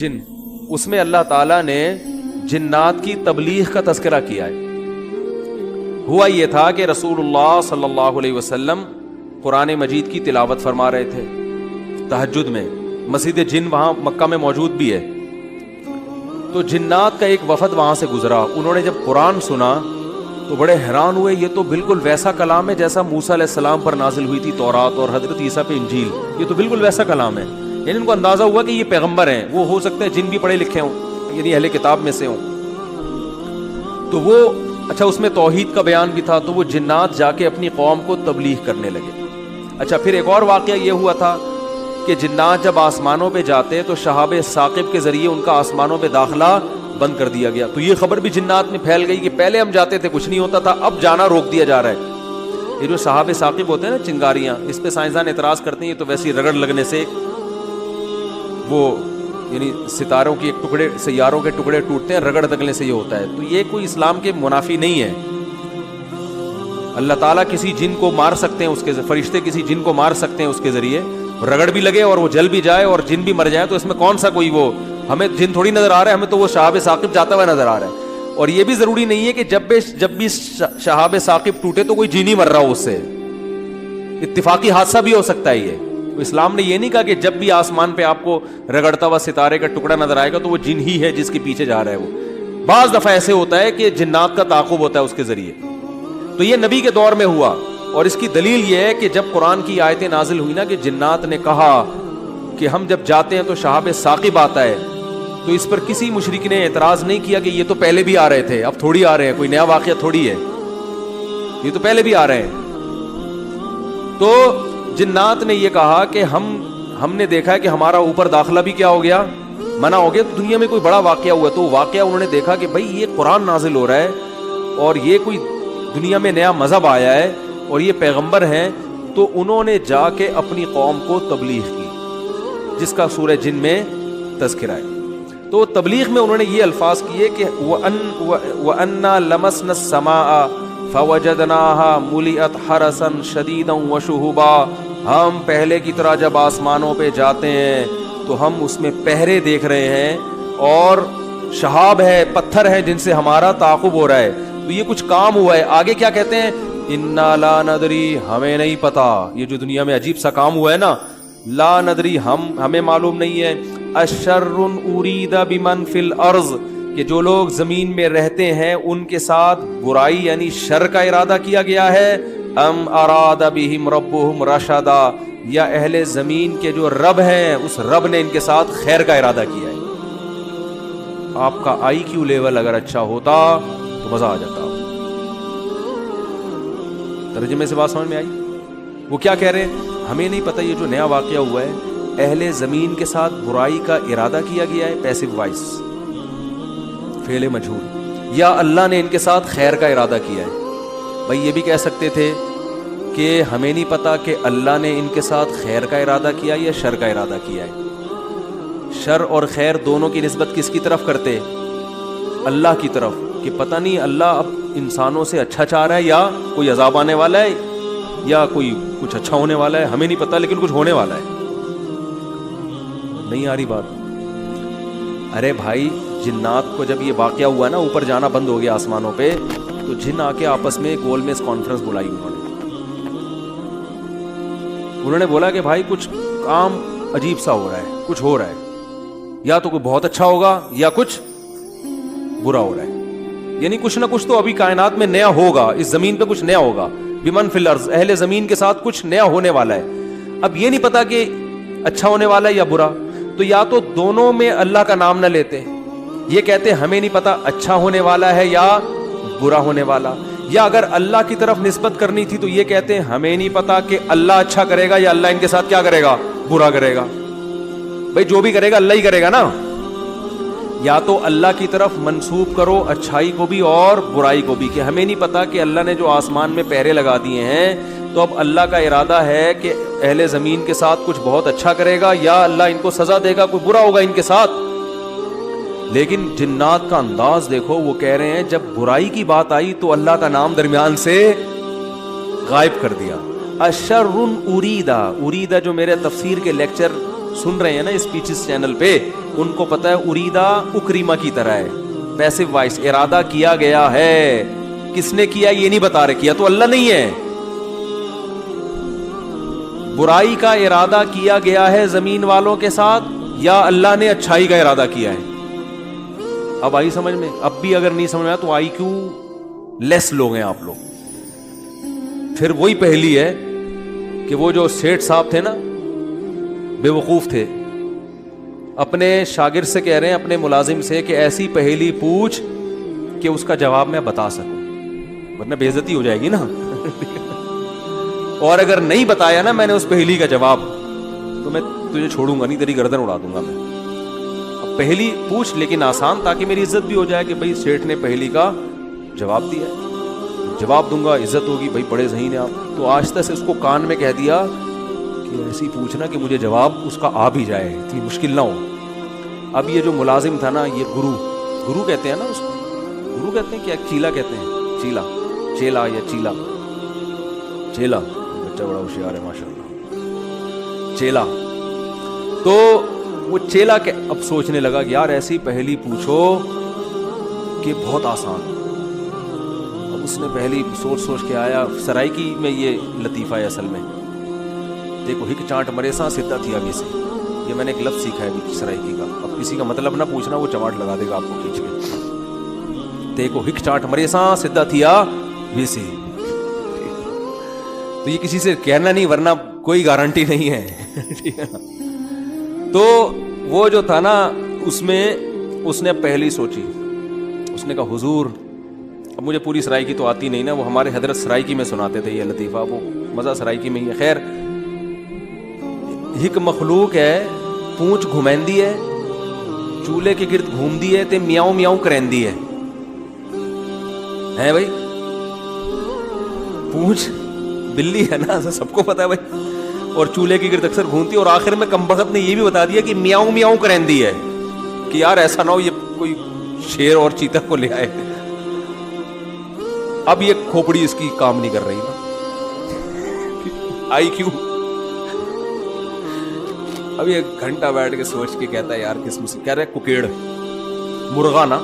جن، اس میں اللہ تعالیٰ نے جنات کی تبلیغ کا تذکرہ کیا ہے۔ ہوا یہ تھا کہ رسول اللہ صلی اللہ علیہ وسلم قرآن مجید کی تلاوت فرما رہے تھے تہجد میں، مسجد جن وہاں مکہ میں موجود بھی ہے، تو جنات کا ایک وفد وہاں سے گزرا۔ انہوں نے جب قرآن سنا تو بڑے حیران ہوئے، یہ تو بالکل ویسا کلام ہے جیسا موسیٰ علیہ السلام پر نازل ہوئی تھی تورات اور حضرت عیسیٰ پہ انجیل، یہ تو بالکل ویسا کلام ہے۔ یعنی ان کو اندازہ ہوا کہ یہ پیغمبر ہیں، وہ ہو سکتے ہیں جن بھی پڑھے لکھے ہوں، یعنی اہل کتاب میں سے ہوں۔ تو وہ اچھا، اس میں توحید کا بیان بھی تھا، تو وہ جنات جا کے اپنی قوم کو تبلیغ کرنے لگے۔ اچھا، پھر ایک اور واقعہ یہ ہوا تھا کہ جنات جب آسمانوں پہ جاتے تو شہاب ثاقب کے ذریعے ان کا آسمانوں پہ داخلہ بند کر دیا گیا۔ تو یہ خبر بھی جنات میں پھیل گئی کہ پہلے ہم جاتے تھے کچھ نہیں ہوتا تھا، اب جانا روک دیا جا رہا ہے۔ یہ جو شہاب ثاقب ہوتے ہیں نا، چنگاریاں، اس پہ سائنسدان اعتراض کرتے ہیں یہ تو ویسی رگڑ لگنے سے وہ یعنی ستاروں کے ایک ٹکڑے، سیاروں کے ٹکڑے ٹوٹتے ہیں، رگڑ دگنے سے یہ ہوتا ہے۔ تو یہ کوئی اسلام کے منافی نہیں ہے۔ اللہ تعالیٰ کسی جن کو مار سکتے ہیں، اس کے فرشتے کسی جن کو مار سکتے ہیں اس کے ذریعے، رگڑ بھی لگے اور وہ جل بھی جائے اور جن بھی مر جائے، تو اس میں کون سا کوئی وہ ہمیں جن تھوڑی نظر آ رہا ہے، ہمیں تو وہ شہاب ثاقب جاتا ہوا نظر آ رہا ہے۔ اور یہ بھی ضروری نہیں ہے کہ جب بھی شہاب ثاقب ٹوٹے تو کوئی جن ہی مر رہا ہو، اس سے اتفاقی حادثہ بھی ہو سکتا ہے۔ یہ اسلام نے یہ نہیں کہا کہ جب بھی آسمان پہ آپ کو رگڑتا ہوا ستارے کا ٹکڑا نظر آئے گا تو وہ جن ہی ہے جس کے پیچھے جا رہا ہے۔ وہ بعض دفعہ ایسے ہوتا ہے کہ جنات کا تعاقب ہوتا ہے اس کے ذریعے۔ تو یہ نبی کے دور میں ہوا، اور اس کی دلیل یہ ہے کہ جب قرآن کی آیتیں نازل ہوئی نا کہ جنات نے کہا کہ ہم جب جاتے ہیں تو شہاب ثاقب آتا ہے، تو اس پر کسی مشرک نے اعتراض نہیں کیا کہ یہ تو پہلے بھی آ رہے تھے، اب تھوڑی آ رہے ہیں، کوئی نیا واقعہ تھوڑی ہے، یہ تو پہلے بھی آ رہے ہیں۔ تو جنات نے یہ کہا کہ ہم نے دیکھا ہے کہ ہمارا اوپر داخلہ بھی کیا ہو گیا، منع ہو گیا، تو دنیا میں کوئی بڑا واقعہ ہوا۔ تو واقعہ انہوں نے دیکھا کہ بھائی یہ قرآن نازل ہو رہا ہے اور یہ کوئی دنیا میں نیا مذہب آیا ہے اور یہ پیغمبر ہیں، تو انہوں نے جا کے اپنی قوم کو تبلیغ کی، جس کا سورہ جن میں تذکرہ ہے۔ تو تبلیغ میں انہوں نے یہ الفاظ کیے کہ وَأَنَّا لَمَسْنَا السَّمَاءَ فَوَجَدْنَاهَا مُلِئَتْ حَرَسًا شَدِيدًا وَشُهُبًا، ہم پہلے کی طرح جب آسمانوں پہ جاتے ہیں تو ہم اس میں پہرے دیکھ رہے ہیں اور شہاب ہے، پتھر ہے جن سے ہمارا تعاقب ہو رہا ہے۔ تو یہ کچھ کام ہوا ہے۔ آگے کیا کہتے ہیں؟ اِنَّا لَا نَدْرِي، ہمیں نہیں پتا، یہ جو دنیا میں عجیب سا کام ہوا ہے نا، لا ندری، ہمیں معلوم نہیں ہے، اشر ارید بمن فی الارض، کہ جو لوگ زمین میں رہتے ہیں ان کے ساتھ برائی یعنی شر کا ارادہ کیا گیا ہے، ام اراد بہم ربہم رشدا، یا اہل زمین کے جو رب ہیں اس رب نے ان کے ساتھ خیر کا ارادہ کیا ہے۔ آپ کا آئی کیو لیول اگر اچھا ہوتا تو مزہ آ جاتا۔ ترجمے سے بات سمجھ میں آئی؟ وہ کیا کہہ رہے ہیں؟ ہمیں نہیں پتہ یہ جو نیا واقعہ ہوا ہے، اہل زمین کے ساتھ برائی کا ارادہ کیا گیا ہے، پیسو وائس، فعل مجہول، یا اللہ نے ان کے ساتھ خیر کا ارادہ کیا ہے۔ بھائی یہ بھی کہہ سکتے تھے کہ ہمیں نہیں پتا کہ اللہ نے ان کے ساتھ خیر کا ارادہ کیا یا شر کا ارادہ کیا ہے۔ شر اور خیر دونوں کی نسبت کس کی طرف کرتے؟ اللہ کی طرف، کہ پتہ نہیں اللہ اب انسانوں سے اچھا چاہ رہا ہے یا کوئی عذاب آنے والا ہے یا کوئی کچھ اچھا ہونے والا ہے، ہمیں نہیں پتا لیکن کچھ ہونے والا ہے۔ نہیں آ رہی بات؟ ارے بھائی، جنات کو جب یہ واقعہ ہوا نا، اوپر جانا بند ہو گیا آسمانوں پہ، تو جن آ کے آپس میں گول میز کانفرنس بلائی انہوں نے بولا کہ بھائی کچھ کام عجیب سا ہو رہا ہے، کچھ ہو رہا ہے، یا تو کوئی بہت اچھا ہوگا یا کچھ برا ہو رہا ہے، یعنی کچھ نہ کچھ تو ابھی کائنات میں نیا ہوگا، اس زمین پہ کچھ نیا ہوگا، بمن فی الارض، اہل زمین کے ساتھ کچھ نیا ہونے والا ہے۔ اب یہ نہیں پتا کہ اچھا ہونے والا ہے یا برا، تو یا تو دونوں میں اللہ کا نام نہ لیتے، یہ کہتے ہمیں نہیں پتا اچھا ہونے والا ہے یا برا ہونے والا، یا اگر اللہ کی طرف نسبت کرنی تھی تو یہ کہتے ہمیں نہیں پتا کہ اللہ اچھا کرے گا یا اللہ ان کے ساتھ کیا کرے گا، برا کرے گا۔ بھائی جو بھی کرے گا اللہ ہی کرے گا نا، یا تو اللہ کی طرف منسوب کرو اچھائی کو بھی اور برائی کو بھی، کہ ہمیں نہیں پتا کہ اللہ نے جو آسمان میں پہرے لگا دیے ہیں تو اب اللہ کا ارادہ ہے کہ اہل زمین کے ساتھ کچھ بہت اچھا کرے گا یا اللہ ان کو سزا دے گا، کوئی برا ہوگا ان کے ساتھ۔ لیکن جنات کا انداز دیکھو، وہ کہہ رہے ہیں جب برائی کی بات آئی تو اللہ کا نام درمیان سے غائب کر دیا۔ اشر اریدا، اریدا جو میرے تفسیر کے لیکچر سن رہے ہیں نا اسپیچز چینل پہ, ان کو پتا ہے اریدا اکریما کی طرح ہے, پیسو وائس, ارادہ کیا گیا ہے. کس نے کیا یہ نہیں بتا رہے, کیا تو اللہ نہیں ہے. برائی کا ارادہ کیا گیا ہے زمین والوں کے ساتھ, یا اللہ نے اچھائی کا ارادہ کیا ہے؟ اب آئی سمجھ میں؟ اب بھی اگر نہیں سمجھ میں آیا تو آئی کیوں لیس لوگ ہیں آپ لوگ. پھر وہی پہلی ہے کہ وہ جو سیٹھ صاحب تھے نا, بے وقوف تھے, اپنے شاگرد سے کہہ رہے ہیں, اپنے ملازم سے, کہ ایسی پہیلی پوچھ کہ اس کا جواب میں بتا سکوں, ورنہ بے عزتی ہو جائے گی نا. اور اگر نہیں بتایا نا میں نے اس پہیلی کا جواب, تو میں تجھے چھوڑوں گا نہیں, تیری گردن اڑا دوں گا میں. اب پہلی پوچھ لیکن آسان, تاکہ میری عزت بھی ہو جائے کہ بھائی سیٹھ نے پہیلی کا جواب دیا ہے, جواب دوں گا, عزت ہوگی, بھائی بڑے ذہین ہیں آپ. تو آہستہ سے اس کو کان میں کہہ دیا کہ ایسی پوچھنا کہ مجھے جواب اس کا آ بھی جائے, اتنی مشکل نہ ہو. اب یہ جو ملازم تھا نا, یہ گرو کہتے ہیں نا اس کو, گرو کہتے ہیں کیا, چیلا کہتے ہیں, چیلا یا چیلا, بچہ بڑا ہوشیار ہے ماشاء اللہ, چیلا. تو وہ چیلا کے اب سوچنے لگا کہ یار ایسی پہلی پوچھو کہ بہت آسان. اب اس نے پہلی سوچ کے آیا. سرائکی میں یہ لطیفہ ہے اصل میں, دیکھو ہک چانٹ مرے سا سدھا تھی ابھی سے, یہ میں نے ایک لفظ سیکھا ہے سرائکی کا. اب کسی کا مطلب نہ پوچھنا, وہ چماٹ لگا دے گا آپ کو کھینچ کے. دیکھو ہک چانٹ مرے سا سدھا تھیا ویسے, تو یہ کسی سے کہنا نہیں, ورنہ کوئی گارنٹی نہیں ہے. تو وہ جو تھا نا, اس میں اس نے پہلی سوچی, اس نے کہا حضور, اب مجھے پوری سرائکی تو آتی نہیں نا, وہ ہمارے حضرت سرائکی میں سناتے تھے یہ لطیفہ, وہ مزہ سرائکی میں ہی ہے. خیر, ہک مخلوق ہے, پونچھ گھمیندی ہے, چولہے کے گرد گھومدی ہے, تے میاؤں میاؤں کریندی ہے بھائی. پونچھ بلی ہے نا, سب کو پتا ہے بھائی, اور چولہے کی گرد اکثر گھومتی ہے, اور آخر میں کمبخت نے یہ بھی بتا دیا کہ میاؤں میاؤں کریندی ہے, کہ یار ایسا نہ ہو یہ کوئی شیر اور چیتا کو لے آئے. اب یہ کھوپڑی اس کی کام نہیں کر رہی نا, آئی کیوں. اب یہ گھنٹہ بیٹھ کے سوچ کے کہتا ہے یار کس مسئلہ, کہہ رہے کوکیڑ, مرغا نا.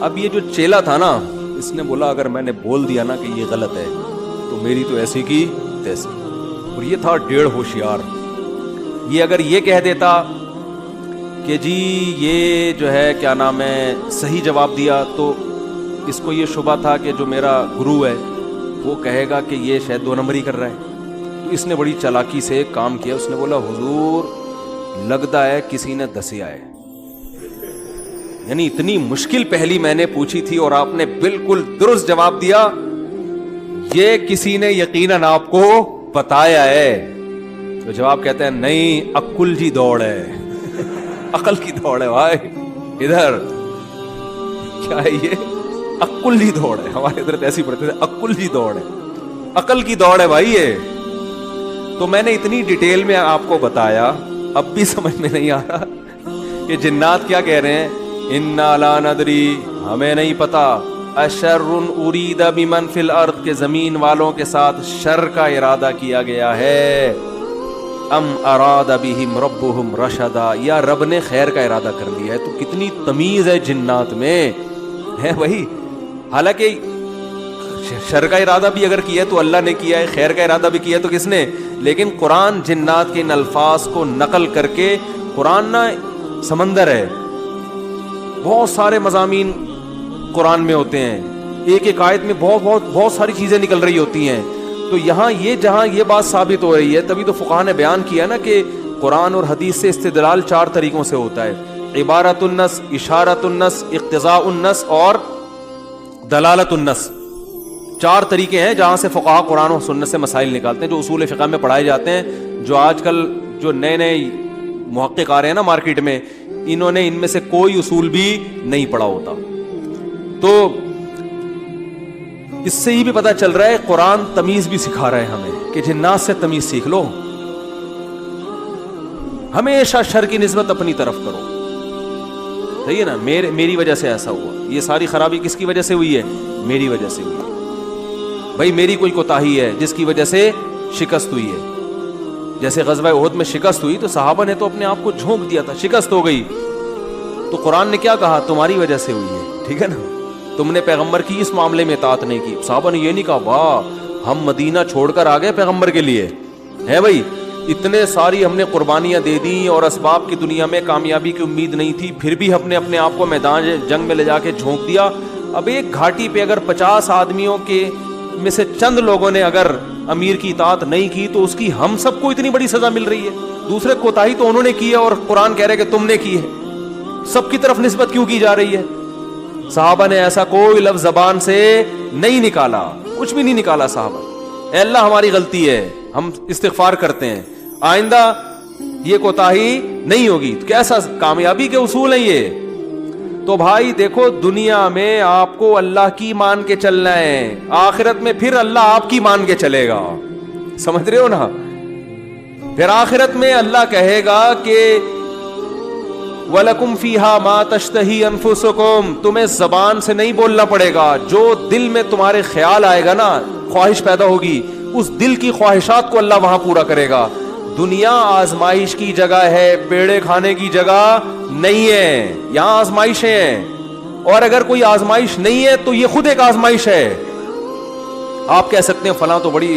اب یہ جو چیلا تھا نا, اس نے بولا اگر میں نے بول دیا نا کہ یہ غلط ہے تو میری تو ایسی کی تیسی. اور یہ تھا ڈیڑھ ہوشیار. یہ اگر یہ کہہ دیتا کہ جی یہ جو ہے کیا نام ہے صحیح جواب دیا, تو اس کو یہ شبہ تھا کہ جو میرا گرو ہے وہ کہے گا کہ یہ شاید 2 نمبر ہی کر رہا ہے. تو اس نے بڑی چالاکی سے کام کیا. اس نے بولا حضور لگتا ہے کسی نے دسیا ہے, یعنی اتنی مشکل پہلی میں نے پوچھی تھی اور آپ نے بالکل درست جواب دیا, یہ کسی نے یقیناً آپ کو بتایا ہے. تو جواب کہتے ہیں نہیں, عقل کی دوڑ ہے, عقل کی دوڑ ہے بھائی. ادھر کیا ہے یہ, عقل کی دوڑ ہے. ہمارے ادھر ایسی پڑھتے تھے, عقل کی دوڑ ہے, عقل کی دوڑ ہے بھائی یہ. تو میں نے اتنی ڈیٹیل میں آپ کو بتایا, اب بھی سمجھ میں نہیں آ رہا کہ جنات کیا کہہ رہے ہیں, انا لا ندری, ہمیں نہیں پتا, اشر ارید بمن فی الارض, کے زمین والوں کے ساتھ شر کا ارادہ کیا گیا ہے, ام اراد بہم ربہم رشدا, یا رب نے خیر کا ارادہ کر لیا ہے. تو کتنی تمیز ہے جنات میں ہے وہی. حالانکہ شر کا ارادہ بھی اگر کیا ہے تو اللہ نے کیا ہے, خیر کا ارادہ بھی کیا ہے تو کس نے. لیکن قرآن جنات کے ان الفاظ کو نقل کر کے, قرآن نا سمندر ہے, بہت سارے مضامین قرآن میں ہوتے ہیں, ایک ایک آیت میں بہت ساری چیزیں نکل رہی ہوتی ہیں. تو یہاں یہ جہاں یہ بات ثابت ہو رہی ہے, تبھی تو فقہاء نے بیان کیا نا کہ قرآن اور حدیث سے استدلال 4 طریقوں سے ہوتا ہے, عبارت النص, اشارت النص, اقتضاء النص اور دلالت النص. 4 طریقے ہیں جہاں سے فقہاء قرآن و سنت سے مسائل نکالتے ہیں, جو اصول فقہ میں پڑھائے جاتے ہیں. جو آج کل جو نئے محقق آ رہے ہیں نا مارکیٹ میں, انہوں نے ان میں سے کوئی اصول بھی نہیں پڑھا ہوتا. تو اس سے ہی بھی پتہ چل رہا ہے قرآن تمیز بھی سکھا رہا ہے ہمیں کہ جنات سے تمیز سیکھ لو, ہمیشہ شر کی نسبت اپنی طرف کرو. صحیح ہے نا, میری وجہ سے ایسا ہوا, یہ ساری خرابی کس کی وجہ سے ہوئی ہے, میری وجہ سے ہوئی ہے. بھائی میری کوئی کوتاہی ہے جس کی وجہ سے شکست ہوئی ہے, جیسے غزوہ احد میں شکست ہوئی تو صحابہ نے تو اپنے آپ کو جھونک دیا تھا, شکست ہو گئی تو قرآن نے کیا کہا, تمہاری وجہ سے ہوئی ہے, ٹھیک ہے نا, تم نے پیغمبر کی اس معاملے میں اطاعت نہیں کی. صحابہ نے یہ نہیں کہا واہ ہم مدینہ چھوڑ کر آ گئے پیغمبر کے لیے, ہے بھائی اتنے ساری ہم نے قربانیاں دے دی اور اسباب کی دنیا میں کامیابی کی امید نہیں تھی, پھر بھی ہم نے اپنے آپ کو میدان جنگ میں لے جا کے جھونک دیا. اب ایک گھاٹی پہ اگر 50 آدمیوں کے میں سے چند لوگوں نے اگر امیر کی اطاعت نہیں کی تو اس کی ہم سب کو اتنی بڑی سزا مل رہی ہے. دوسرے کوتاہی تو انہوں نے کی ہے اور قرآن کہہ رہے کہ تم نے کی ہے, سب کی طرف نسبت کیوں کی جا رہی ہے؟ صحابہ نے ایسا کوئی لفظ زبان سے نہیں نکالا, کچھ بھی نہیں نکالا صحابہ. اے اللہ ہماری غلطی ہے, ہم استغفار کرتے ہیں, آئندہ یہ کوتاہی نہیں ہوگی. کیسا کامیابی کے اصول ہیں یہ. تو بھائی دیکھو دنیا میں آپ کو اللہ کی مان کے چلنا ہے, آخرت میں پھر اللہ آپ کی مان کے چلے گا, سمجھ رہے ہو نا. پھر آخرت میں اللہ کہے گا کہ وَلَكُمْ فِيهَا مَا تَشْتَهِي أَنفُسُكُمْ, تمہیں زبان سے نہیں بولنا پڑے گا, جو دل میں تمہارے خیال آئے گا نا, خواہش پیدا ہوگی, اس دل کی خواہشات کو اللہ وہاں پورا کرے گا. دنیا آزمائش کی جگہ ہے, پیڑے کھانے کی جگہ نہیں ہے, یہاں آزمائشیں ہیں, اور اگر کوئی آزمائش نہیں ہے تو یہ خود ایک آزمائش ہے. آپ کہہ سکتے ہیں فلاں تو بڑی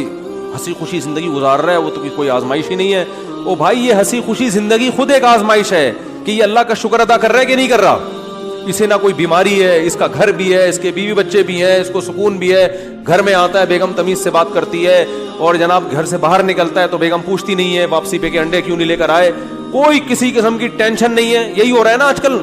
ہنسی خوشی زندگی گزار رہا ہے, وہ تو کوئی آزمائش ہی نہیں ہے. او بھائی یہ ہنسی خوشی زندگی خود ایک آزمائش ہے کہ یہ اللہ کا شکر ادا کر رہا ہے کہ نہیں کر رہا. اسے نہ کوئی بیماری ہے, اس کا گھر بھی ہے, اس کے بیوی بچے بھی ہیں, اس کو سکون بھی ہے, گھر میں آتا ہے بیگم تمیز سے بات کرتی ہے, اور جناب گھر سے باہر نکلتا ہے تو بیگم پوچھتی نہیں ہے واپسی پہ کہ انڈے کیوں نہیں لے کر آئے, کوئی کسی قسم کی ٹینشن نہیں ہے. یہی ہو رہا ہے نا آج کل.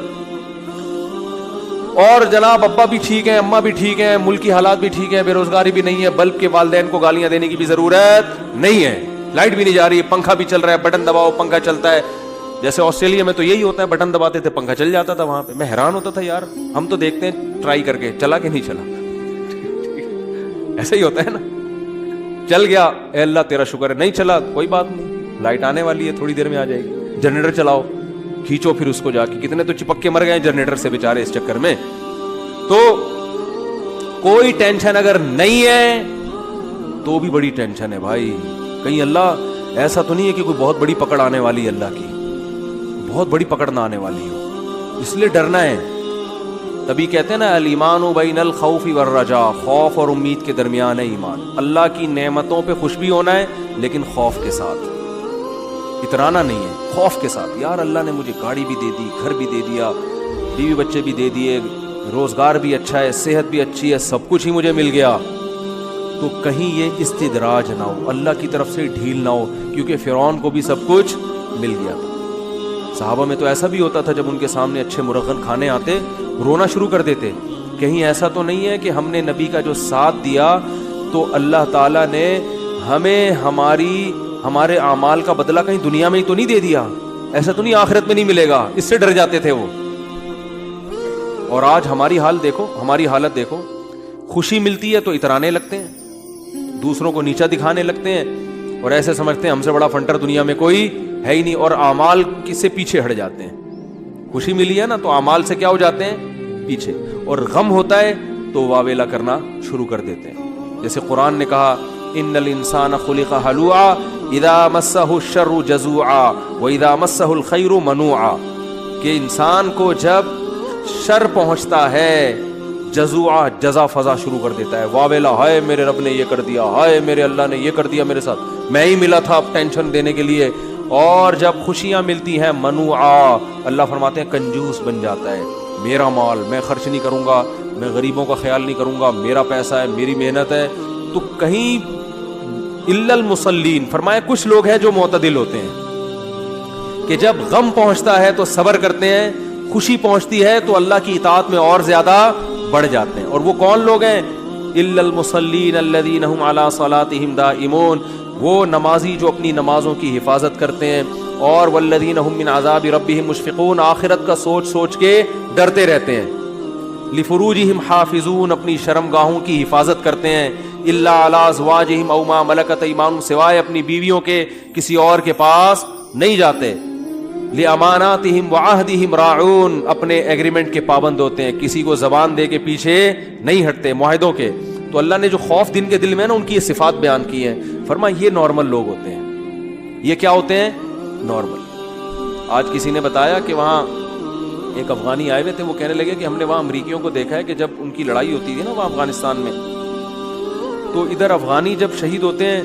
اور جناب ابا بھی ٹھیک ہیں, اماں بھی ٹھیک ہیں, ملک کی حالات بھی ٹھیک ہیں, بے روزگاری بھی نہیں ہے, بلب کے والدین کو گالیاں دینے کی بھی ضرورت نہیں ہے, لائٹ بھی نہیں جا رہی, پنکھا بھی چل رہا ہے, بٹن دباؤ پنکھا چلتا ہے. جیسے آسٹریلیا میں تو یہی ہوتا ہے, بٹن دباتے تھے پنکھا چل جاتا تھا. وہاں پہ میں حیران ہوتا تھا یار, ہم تو دیکھتے ہیں ٹرائی کر کے چلا کہ نہیں چلا, ایسا ہی ہوتا ہے نا. چل گیا اے اللہ تیرا شکر ہے, نہیں چلا کوئی بات نہیں, لائٹ آنے والی ہے تھوڑی دیر میں آ جائے گی. جنریٹر چلاؤ, کھینچو پھر اس کو جا کے, کتنے تو چپک کے مر گئے جنریٹر سے بیچارے اس چکر میں. تو کوئی ٹینشن اگر نہیں ہے تو بھی بڑی ٹینشن ہے بھائی. کہیں اللہ ایسا تو نہیں ہے کہ کوئی بہت بڑی پکڑ آنے والی ہے, اللہ کی بہت بڑی پکڑ نہ آنے والی ہو, اس لیے ڈرنا ہے. تبھی کہتے ہیں نا الایمان بین الخوف والرجاء, خوف اور امید کے درمیان ہے ایمان. اللہ کی نعمتوں پہ خوش بھی ہونا ہے لیکن خوف کے ساتھ, اترانا نہیں ہے, خوف کے ساتھ. یار اللہ نے مجھے گاڑی بھی دے دی, گھر بھی دے دیا, بیوی بچے بھی دے دیے, روزگار بھی اچھا ہے, صحت بھی اچھی ہے, سب کچھ ہی مجھے مل گیا, تو کہیں یہ استدراج نہ ہو, اللہ کی طرف سے ڈھیل نہ ہو, کیونکہ فرعون کو بھی سب کچھ مل گیا تھا. صحابہ میں تو ایسا بھی ہوتا تھا جب ان کے سامنے اچھے مرغن کھانے آتے رونا شروع کر دیتے. کہیں ایسا تو نہیں ہے کہ ہم نے نبی کا جو ساتھ دیا تو اللہ تعالیٰ نے ہمیں ہمارے اعمال کا بدلہ کہیں دنیا میں ہی تو نہیں دے دیا, ایسا تو نہیں آخرت میں نہیں ملے گا, اس سے ڈر جاتے تھے وہ. اور آج ہماری حال دیکھو, ہماری حالت دیکھو, خوشی ملتی ہے تو اترانے لگتے ہیں, دوسروں کو نیچا دکھانے لگتے ہیں, اور ایسے سمجھتے ہیں ہم سے بڑا فنٹر دنیا میں کوئی ہے ہی نہیں, اور اعمال کس سے پیچھے ہٹ جاتے ہیں. خوشی ملی ہے نا تو اعمال سے کیا ہو جاتے ہیں پیچھے, اور غم ہوتا ہے تو واویلا کرنا شروع کر دیتے ہیں. جیسے قرآن نے کہا ان الانسان خلق ہلوعا اذا مسہ الشر جزوعا واذا مسہ الخیر منوعا, کہ انسان کو جب شر پہنچتا ہے جزوعا, جزا فضا شروع کر دیتا ہے, واویلا, ہائے میرے رب نے یہ کر دیا, ہائے میرے اللہ نے یہ کر دیا میرے ساتھ, میں ہی ملا تھا اب ٹینشن دینے کے لیے. اور جب خوشیاں ملتی ہیں منوعا, اللہ فرماتے ہیں کنجوس بن جاتا ہے, میرا مال میں خرچ نہیں کروں گا, میں غریبوں کا خیال نہیں کروں گا, میرا پیسہ ہے, میری محنت ہے. تو کہیں الا المصلین, فرمایا کچھ لوگ ہیں جو معتدل ہوتے ہیں کہ جب غم پہنچتا ہے تو صبر کرتے ہیں, خوشی پہنچتی ہے تو اللہ کی اطاعت میں اور زیادہ بڑھ جاتے ہیں. اور وہ کون لوگ ہیں؟ الا المصلین الذین هم علی صلاتهم دائمون, وہ نمازی جو اپنی نمازوں کی حفاظت کرتے ہیں, اور والذین هم من عذاب ربهم مشفقون, آخرت کا سوچ سوچ کے ڈرتے رہتے ہیں. لفروجہم حافظون, اپنی شرمگاہوں کی حفاظت کرتے ہیں. الا علی ازواجہم او ما ملکت ایمانہم, سوائے اپنی بیویوں کے کسی اور کے پاس نہیں جاتے. لاماناتہم وعہدہم راعون, اپنے ایگریمنٹ کے پابند ہوتے ہیں, کسی کو زبان دے کے پیچھے نہیں ہٹتے معاہدوں کے. تو اللہ نے جو خوف دن کے دل میں نا ان کی یہ صفات بیان کی ہیں, فرمایا یہ نارمل لوگ ہوتے ہیں, یہ کیا ہوتے ہیں؟ نارمل. آج کسی نے بتایا کہ وہاں ایک افغانی آئے ہوئے تھے, وہ کہنے لگے کہ ہم نے وہاں امریکیوں کو دیکھا ہے کہ جب ان کی لڑائی ہوتی تھی نا وہاں افغانستان میں, تو ادھر افغانی جب شہید ہوتے ہیں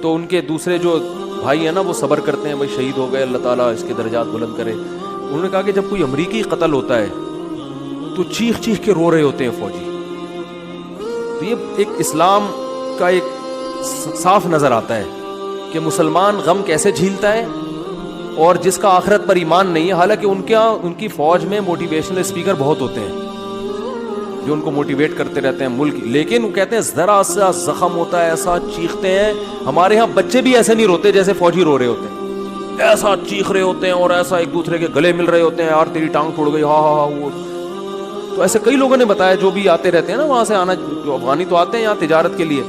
تو ان کے دوسرے جو بھائی ہیں نا وہ صبر کرتے ہیں, بھائی شہید ہو گئے, اللہ تعالیٰ اس کے درجات بلند کرے. انہوں نے کہا کہ جب کوئی امریکی قتل ہوتا ہے تو چیخ چیخ کے رو رہے ہوتے ہیں فوجی. تو یہ ایک اسلام کا ایک صاف نظر آتا ہے کہ مسلمان غم کیسے جھیلتا ہے, اور جس کا آخرت پر ایمان نہیں ہے, حالانکہ ان کی فوج میں موٹیویشنل اسپیکر بہت ہوتے ہیں جو ان کو موٹیویٹ کرتے رہتے ہیں ملک, لیکن وہ کہتے ہیں ذرا سا زخم ہوتا ہے ایسا چیختے ہیں. ہمارے ہاں بچے بھی ایسے نہیں روتے جیسے فوجی رو رہے ہوتے ہیں, ایسا چیخ رہے ہوتے ہیں اور ایسا ایک دوسرے کے گلے مل رہے ہوتے ہیں, یار تیری ٹانگ ٹوٹ گئی, ہاں ہاں ہاں. وہ تو ایسے کئی لوگوں نے بتایا جو بھی آتے رہتے ہیں نا وہاں سے آنا, جو افغانی تو آتے ہیں یہاں تجارت کے لیے,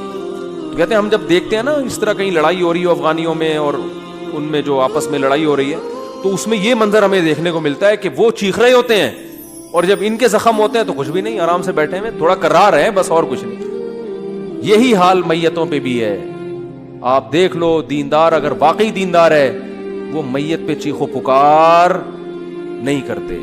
کہتے ہیں ہم جب دیکھتے ہیں نا اس طرح کہیں لڑائی ہو رہی ہو افغانیوں میں اور ان میں جو آپس میں لڑائی ہو رہی ہے, تو اس میں یہ منظر ہمیں دیکھنے کو ملتا ہے کہ وہ چیخ رہے ہوتے ہیں اور جب ان کے زخم ہوتے ہیں تو کچھ بھی نہیں, آرام سے بیٹھے ہوئے تھوڑا کرا رہے ہیں بس, اور کچھ نہیں. یہی حال میتوں پہ بھی ہے. آپ دیکھ لو دیندار اگر واقعی دیندار ہے وہ میت پہ چیخو پکار نہیں کرتے.